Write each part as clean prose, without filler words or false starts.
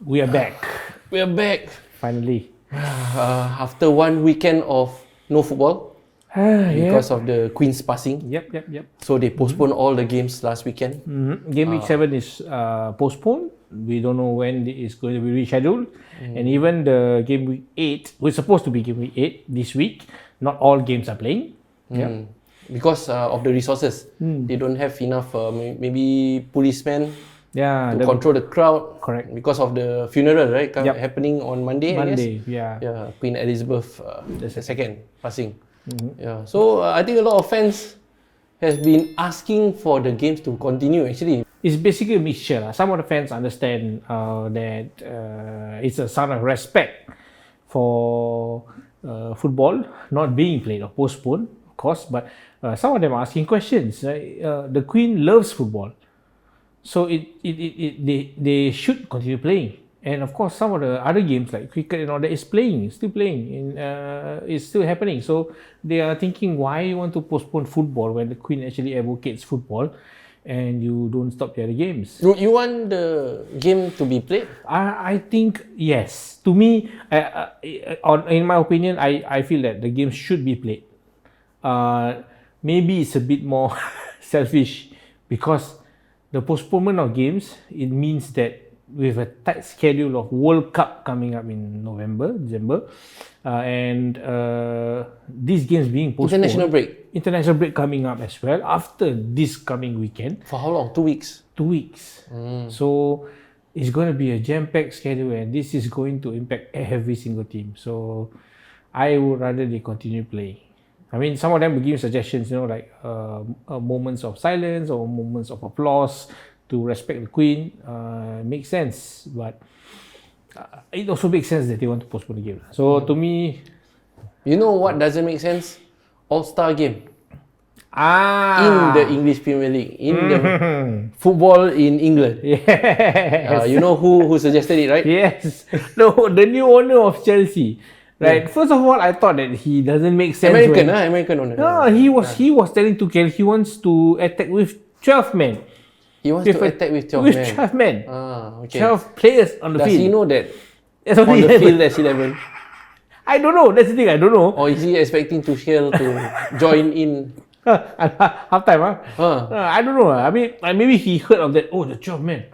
We are back. We are back. Finally. After one weekend of no football because of the Queen's passing. Yep. So they postponed all the games last weekend. Game week 7 is postponed. We don't know when it is going to be rescheduled. And even the game week 8, we're supposed to be game week 8 this week. Not all games are playing. Because of the resources. They don't have enough maybe policemen to control the crowd. Correct. Because of the funeral, right? Happening on Monday, I guess. Yeah. Queen Elizabeth II passing. Yeah. So I think a lot of fans has been asking for the games to continue actually. It's basically a mixture. Some of the fans understand that it's a sign of respect for football not being played or postponed, of course, but some of them are asking questions. The Queen loves football, so they should continue playing. And of course, some of the other games like cricket and all that is still playing, it's still happening. So they are thinking, why you want to postpone football when the Queen actually advocates football, and you don't stop the other games? You want the game to be played? I think yes. To me, in my opinion, I feel that the game should be played. Maybe it's a bit more selfish because the postponement of games, it means that with a tight schedule of World Cup coming up in December, and these games being postponed. International break coming up as well after this coming weekend. For how long? 2 weeks? 2 weeks. So it's going to be a jam-packed schedule, and this is going to impact every single team. So I would rather they continue playing. I mean, some of them will give suggestions, like moments of silence or moments of applause to respect the Queen. Makes sense, but it also makes sense that they want to postpone the game. So to me, you know what doesn't make sense? All-Star game. In the English Premier League, in the football in England. Yes. You know who suggested it, right? Yes. No, the new owner of Chelsea. Right. First of all, I thought that he doesn't make sense. American owner. No, he was telling Tuchel he wants to attack with 12 men. He wants to attack with 12 men. With 12 men. Okay. 12 players on the field. Does he know that That's on the field there's 11? I don't know. That's the thing. I don't know. Or is he expecting Tuchel to join in? Half time, I don't know. I mean, maybe he heard of that. Oh, the 12 men.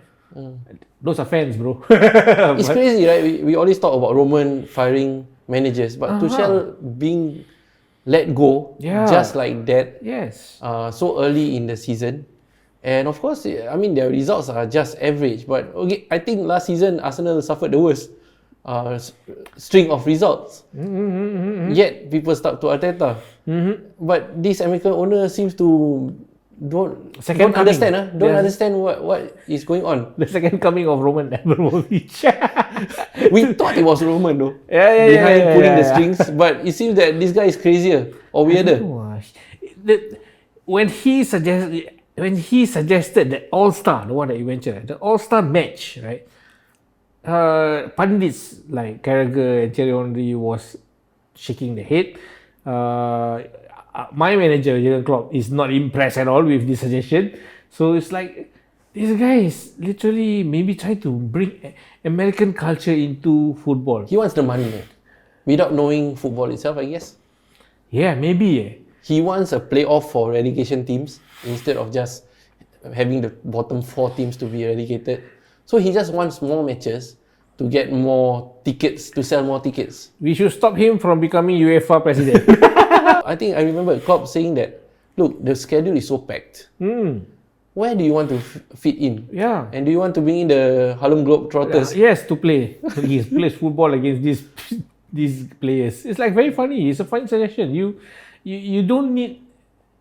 Those are fans, bro. It's crazy, right? We always talk about Roman firing managers, but Tuchel being let go just like that. Yes. So early in the season. And of course, I mean, their results are just average. But okay, I think last season, Arsenal suffered the worst string of results. Yet, people stuck to Arteta. But this American owner seems to don't understand what is going on. The second coming of Roman Abramovich. We thought it was Roman though. Behind pulling the strings. But it seems that this guy is crazier or weirder. When he suggested that All-Star, the one that you mentioned, the All-Star match, right? Pundits like Carragher and Thierry Henry was shaking their head. My manager, Jurgen Klopp, is not impressed at all with this suggestion. So it's like, this guy is literally maybe trying to bring American culture into football. He wants the money, man. Without knowing football itself, I guess. Yeah, maybe. He wants a playoff for relegation teams instead of just having the bottom 4 teams to be relegated. So he just wants more matches to get more tickets, to sell more tickets. We should stop him from becoming UEFA president. I think I remember Klopp saying that, look, the schedule is so packed. Where do you want to fit in? Yeah. And do you want to bring in the Harlem Globetrotters? Yes, to play. He plays football against these players. It's like very funny. It's a funny suggestion. You don't need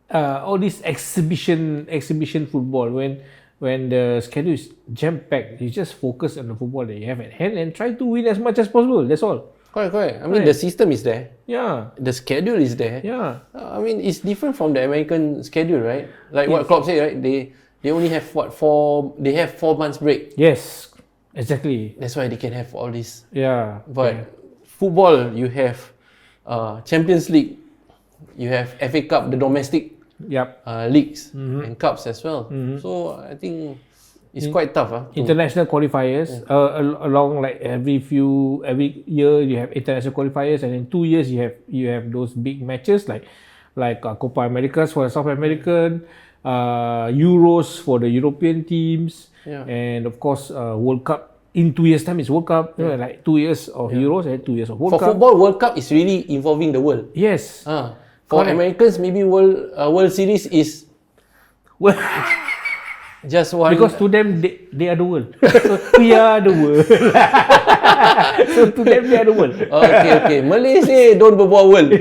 all this exhibition football when the schedule is jam-packed. You just focus on the football that you have at hand and try to win as much as possible. That's all. Correct. I mean, the system is there. Yeah. The schedule is there. Yeah. I mean, it's different from the American schedule, right? Like what Klopp said, right? They only have They have 4 months break. Yes, exactly. That's why they can have all this. Yeah. But football, you have Champions League, you have FA Cup, the domestic leagues and cups as well. So I think It's quite tough. International qualifiers along like every year you have international qualifiers, and in 2 years you have those big matches like Copa Americas for the South American, Euros for the European teams, and of course World Cup. In 2 years' time, it's World Cup. You know, like 2 years of Euros and 2 years of World Cup. For football, World Cup is really involving the world. Yes. For Correct. Americans, maybe World Series is Well, just one. because to them they are the world. So we are the world. So to them they are the world. Okay. Malay say don't berbual world.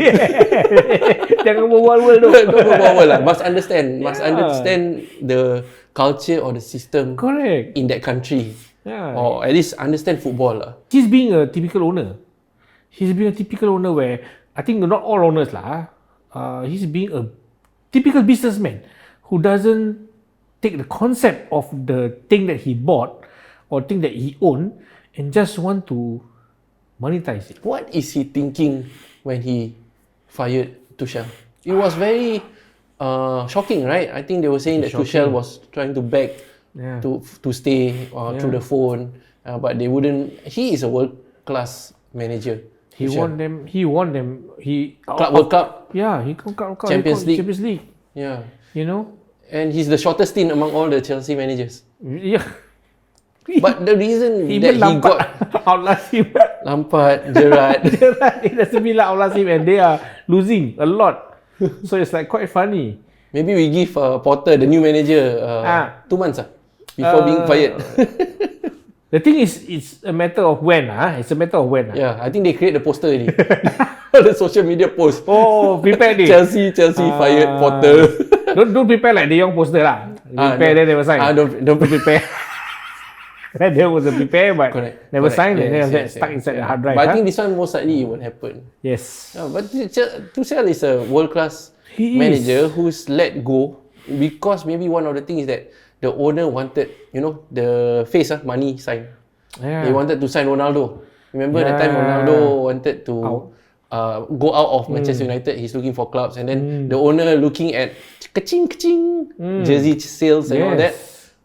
Jangan berbual world tu. Don't berbual world lah. Must understand the culture or the system Correct. in that country. Yeah. Or at least understand football lah. He's being a typical owner. He's being a typical owner where I think not all owners lah. He's being a typical businessman who doesn't take the concept of the thing that he bought or thing that he owned and just want to monetize it. What is he thinking when he fired Tuchel? It was very shocking, right? I think they were saying that Tuchel was trying to beg to stay through the phone, but they wouldn't. He is a world-class manager. He won them. World Cup. Yeah, he won Champions League. Champions League. Yeah. You know. And he's the shortest stint among all the Chelsea managers. Yeah. But the reason Even that he got outlast him. Lampard, Gerrard. It doesn't mean like outlast him, and they are losing a lot. So it's like quite funny. Maybe we give Potter, the new manager, 2 months before being fired. The thing is, it's a matter of when. It's a matter of when. Yeah, I think they create the poster already. All the social media posts. Oh, prepare this. Chelsea fired Potter. Don't prepare like the young poster lah. Prepare then never sign. Don't prepare. There was a prepare but never signed, and then stuck inside the hard drive. But I think this one most likely it will happen. Yes. But Tuchel is a world-class manager who's let go because maybe one of the things is that the owner wanted, the face money sign. They wanted to sign Ronaldo. Remember that time Ronaldo wanted to go out of Manchester United. He's looking for clubs, and then the owner looking at kaching jersey sales and all that,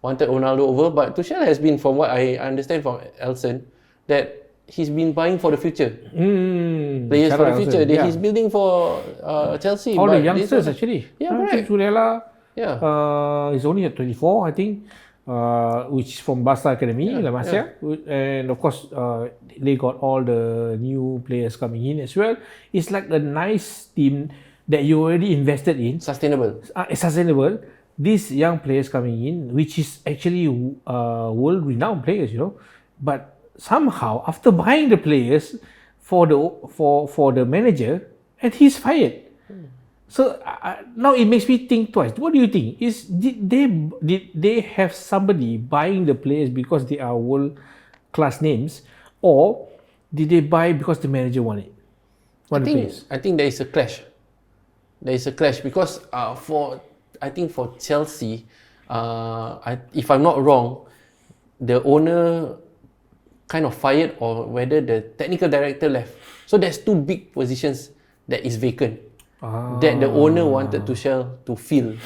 wanted Ronaldo over. But Tuchel has been, from what I understand from Elson, that he's been buying for the future. Players for the future. He's building for Chelsea. All the youngsters actually. Yeah, correct. Surela. Yeah. He's only at 24, I think, which is from Barca Academy, La Masia. And of course, they got all the new players coming in as well. It's like a nice team that you already invested in. Sustainable. Sustainable. These young players coming in, which is actually world-renowned players, But somehow, after buying the players for the manager, and he's fired. So now it makes me think twice. What do you think? Did they have somebody buying the players because they are world-class names, or did they buy because the manager wanted it? I think there is a clash. There is a clash because for Chelsea, if I'm not wrong, the owner kind of fired, or whether the technical director left. So there's 2 big positions that is vacant. That the owner wanted Tuchel to fill.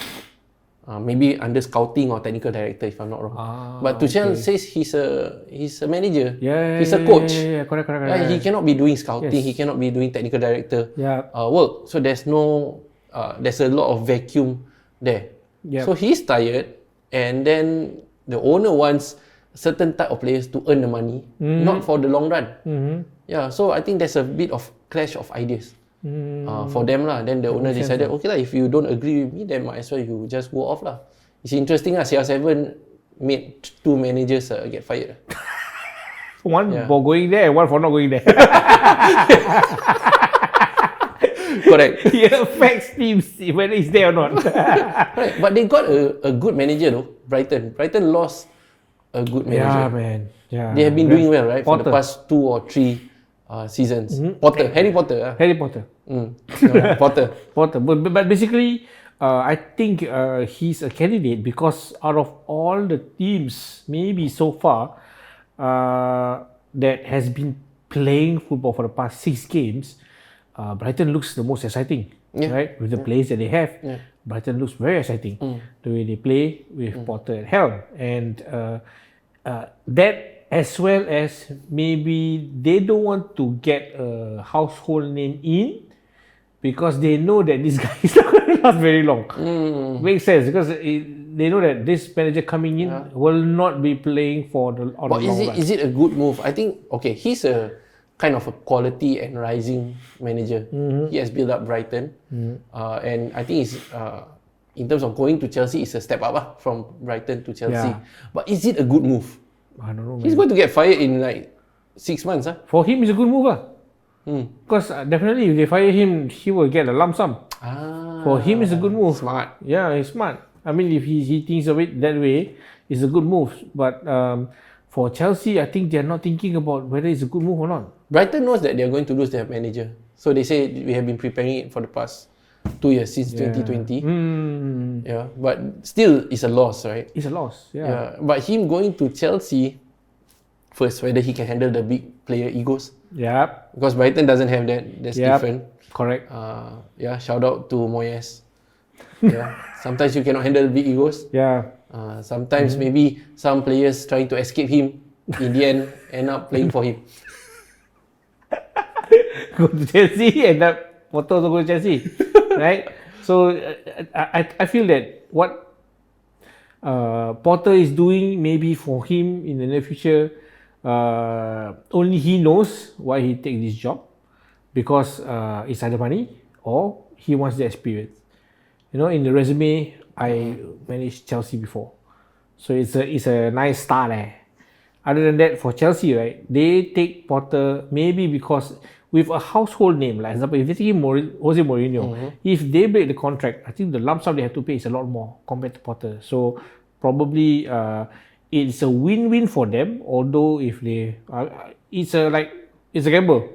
Maybe under scouting or technical director, if I'm not wrong. But Tuchel says he's a manager. He's a coach. Correct. He cannot be doing scouting. He cannot be doing technical director work. So there's a lot of vacuum there. So he's tired, and then the owner wants certain type of players to earn the money, not for the long run. So I think there's a bit of clash of ideas. For them lah. Then the owner decided, okay lah, if you don't agree with me, then might as well you just go off lah. It's interesting lah. CR7 made 2 managers get fired. One for going there, and one for not going there. Correct. It affects teams whether it's there or not. Right. But they got a good manager though. Brighton lost a good manager. Yeah, man. Yeah. They have been doing well, right? Potter. For the past 2 or 3 seasons. Harry Potter. Potter. But basically, I think he's a candidate because out of all the teams, maybe so far, that has been playing football for the past 6 games, Brighton looks the most exciting, right? With the players that they have, Brighton looks very exciting. The way they play with Potter at helm, and that, as well as maybe they don't want to get a household name in, because they know that this guy is not going to last very long. Makes sense, because they know that this manager coming in will not be playing for the on But the long run. is it a good move? I think, okay, he's a kind of a quality and rising manager. He has built up Brighton, and I think it's in terms of going to Chelsea, it's a step up from Brighton to Chelsea. Yeah. But is it a good move? I don't know. He's Man. going to get fired in like 6 months. For him, it's a good move, because definitely if they fire him, he will get a lump sum. For him, it's a good move. Smart. Yeah, he's smart. I mean, if he thinks of it that way, it's a good move. But for Chelsea, I think they're not thinking about whether it's a good move or not. Brighton knows that they're going to lose their manager. So they say we have been preparing it for the past 2 years, since 2020. Yeah, but still it's a loss, right? It's a loss. Yeah. But him going to Chelsea, first, whether he can handle the big player egos. Yeah. Because Brighton doesn't have that. That's different. Correct. Shout out to Moyes. Sometimes you cannot handle big egos. Yeah. Sometimes maybe some players trying to escape him, in the end up playing for him. Go to Chelsea, end up Potter also go to Chelsea, right? So I feel that what Potter is doing, maybe for him in the near future, only he knows why he take this job, because it's either money or he wants the experience. You know, in the resume, I managed Chelsea before, so it's a nice start. Other than that, for Chelsea, right, they take Potter maybe because with a household name, like example, if they take Jose Mourinho, if they break the contract, I think the lump sum they have to pay is a lot more compared to Potter. So probably it's a win-win for them. Although if they, it's a gamble.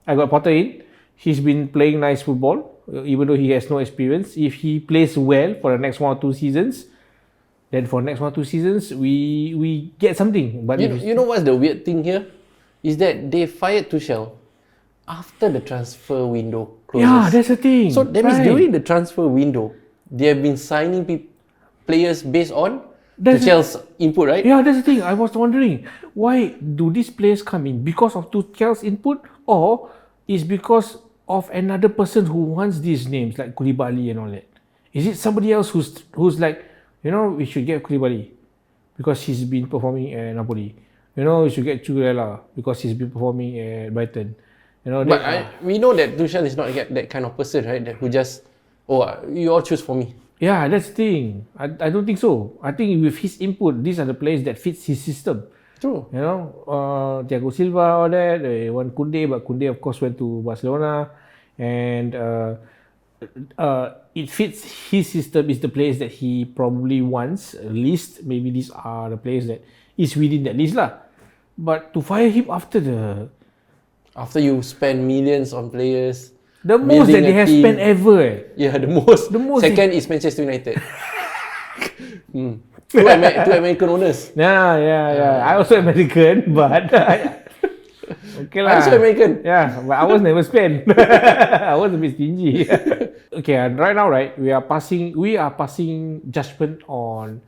I got Potter in. He's been playing nice football, even though he has no experience. If he plays well for the next 1 or 2 seasons, then for next 1 or 2 seasons we get something. But you know what's the weird thing here? Is that they fired Tuchel after the transfer window closes. Yeah, that's the thing. So that means during the transfer window, they have been signing players based on Tuchel's input, right? Yeah, that's the thing. I was wondering, why do these players come in? Because of Tuchel's input, or is because of another person who wants these names like Koulibaly and all that? Is it somebody else who's like, you know, we should get Koulibaly because he's been performing at Napoli. You know, we should get Churela because he's been performing at Brighton. You know, but we know that Tuchel is not that kind of person, right? That who just, you all choose for me. Yeah, that's the thing. I don't think so. I think with his input, these are the players that fits his system. True. You know, Thiago Silva, all that. They want Koundé, but Koundé of course went to Barcelona, and it fits his system. Is the players that he probably wants list. Maybe these are the players that is within that list lah. But to fire him after you spend millions on players, the most that they have spent ever. Yeah, the most. Second is Manchester United. Two American owners. Yeah. I also American, but okay lah. I'm also American. Yeah, but I was never spent. I was a bit stingy. Okay, and right now, right, we are passing judgment on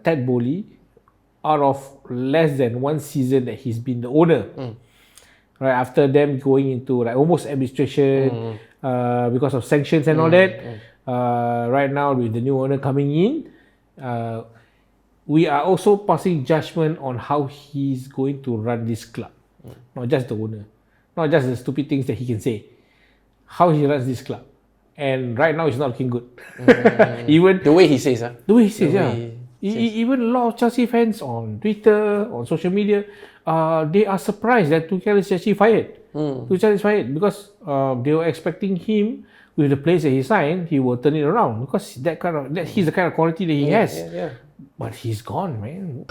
Ted Bowley out of less than 1 season that he's been the owner. Right, after them going into like almost administration because of sanctions and all that. Right now, with the new owner coming in, we are also passing judgment on how he's going to run this club. Not just the owner, not just the stupid things that he can say. How he runs this club, and right now it's not looking good. Even the way he says, the way he says, even a lot of Chelsea fans on Twitter, on social media, they are surprised that Tuchel is actually fired. Tuchel is fired because they were expecting him, with the players that he signed, he will turn it around because he's the kind of quality that he has. But he's gone, man.